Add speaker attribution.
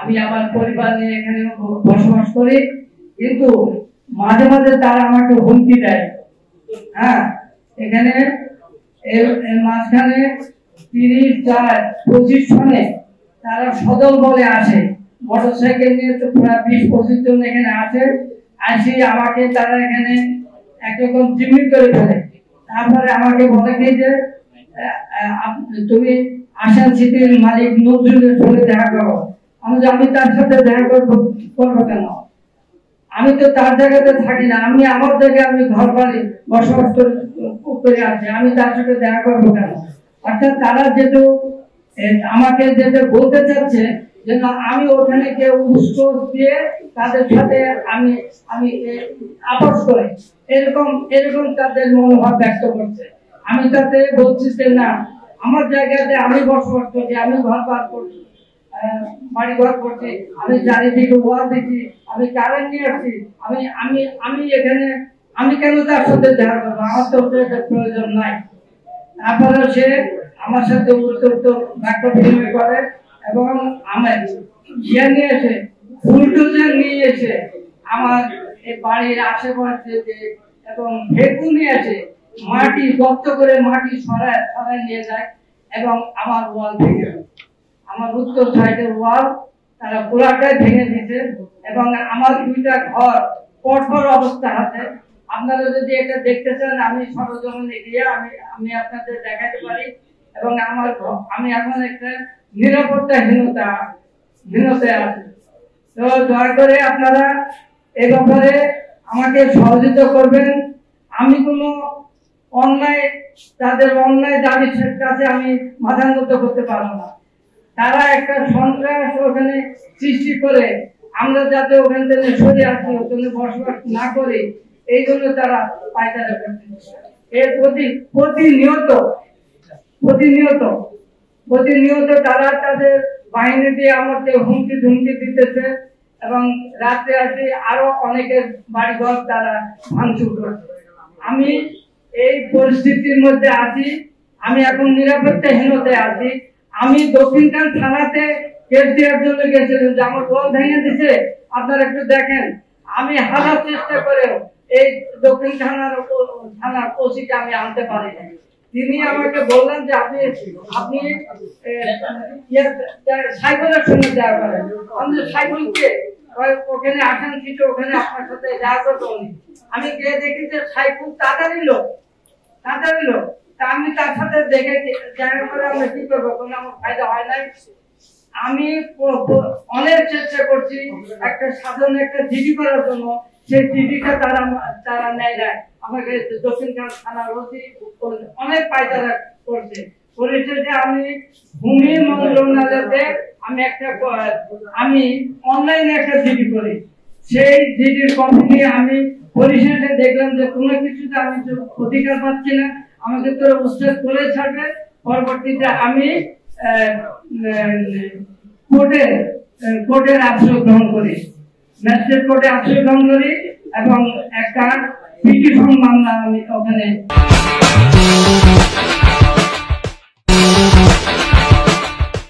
Speaker 1: আমি আমার পরিবার নিয়ে এখানে বসবাস করি, কিন্তু মাঝে মাঝে তারা আমাকে হুমকি দেয়। হ্যাঁ, এখানে এর মাঝখানে 30-25 সনে তারা সদল বলে আসে, মোটরসাইকেল নিয়ে তো প্রায় 20-25 জন এখানে আসে। আসি আমাকে তারা এখানে একরকম জিম্মি করে ফেলে। তারপরে আমাকে বলে কি যে তুমি আশা সিটির মালিক নজরুলের সঙ্গে দেখা করো। আমি তার সাথে দেখা করবো কেন? আমি তো তার জায়গাতে থাকি না, আমি আমার জায়গায় আমি ঘর বাড়ি বসবাস করে আছি, আমি তার সাথে দেখা করবো কেন? অর্থাৎ তারা যেহেতু আমাকে যেটা বলতে চাচ্ছে যে আমি ওখানে কেউ উস্কোস দিয়ে তাদের সাথে আমি আপোষ করি, এরকম তাদের মনোভাব ব্যক্ত করছে। আমি তাতে বলছি যে না, আমার জায়গাতে আমি বসবাস করছি, আমি ঘর বার করছি, বাড়ি ঘর করছি, আমি চারিদিকে ওয়াল দিচ্ছি, আমি কারেন্ট নিয়ে আসছি, আমি এখানে আমি কেন তার সাথে দেখা করবো? আমার তো প্রয়োজন নাই। তারপরে সে আমার সাথে উত্তর বাক্য বিনিময় করে এবং আমার ইয়ে নিয়ে এসে বুলডোজার নিয়ে এসে আমার এই বাড়ির আশেপাশে এবং ভেকু নিয়ে এসে মাটি গর্ত করে মাটি সরায় নিয়ে যায় এবং আমার ওয়াল ভেঙে, আমার উত্তর সাইডের ওয়াল তারা পুরাটাই ভেঙে দিতে এবং আমার 2টা ঘর পরপর অবস্থা আছে। আপনারা যদি এটা দেখতে চান আমি সরজমিনে গিয়ে আমি আপনাদের দেখাতে পারি। এবং আমি এখন একটা নিরাপত্তাহীনতায় আছি। তো দয়া করে আপনারা এই ব্যাপারে আমাকে সহযোগিতা করবেন। আমি কোনো তাদের অন্যায় দাবির কাছে আমি মাথা নত করতে পারবো না। তারা একটা সন্ত্রাস ওখানে সৃষ্টি করে আমরা যাতে ওখান থেকে সরে আসি, ওখানে বসবাস না করি, এই জন্য তারা পায়তারা করতেছে। এর প্রতিনিয়ত তারা তাদের বাহিনী দিয়ে আমাকে হুমকি ধুমকি দিতেছে এবং রাতে আসে আরো অনেকের বাড়িঘর তারা ভাঙচুর করছে। আমি এই পরিস্থিতির মধ্যে আছি, আমি এখন নিরাপত্তাহীনতায় আছি। আমি দক্ষিণখান থানাতে কেস দেওয়ার জন্য গেছিলাম যে আমার ওয়াল ভেঙে দিচ্ছে, আপনারা একটু দেখেন। আমি হাজার চেষ্টা করেও এই দক্ষিণ থানার ওসিকে আমি আনতে পারি না। তিনি আমাকে বললেন যে আপনি সাইকেলের সঙ্গে দেখা করেন। আমি সাইকেলকে ওখানে আসেন কিছু, ওখানে আপনার সাথে দেখা করতে আমি গিয়ে দেখি যে সাইকেল তাড়াতাড়ি লোক। তা আমি তার সাথে দেখে দেখা করে আমরা কি করবো, কোনো আমার ফায়দা হয় নাই। আমি অনেক চেষ্টা করছি একটা সাধারণ একটা জিডি করার জন্য, সেই জিডিটা তারা নেয় না। আমাকে দক্ষিণখান থানার ওসি অনেক পায়তারা করছে যে আমি ভূমি মন্ত্রণালয়তে আমি অনলাইনে একটা জিডি করি। সেই জিডির কপি নিয়ে আমি পরিশেষে দেখলাম যে কোনো কিছুতে আমি অধিকার পাচ্ছি না, আমাকে তোরা উচ্ছেদ করে ছাড়বে। পরবর্তীতে আমি কোর্টের আশ্রয় গ্রহণ করি, ম্যাজিস্ট্রেট কোর্টে আশ্রয় গ্রহণ করি এবং একটা পিটিশন মামলা আমি ওখানে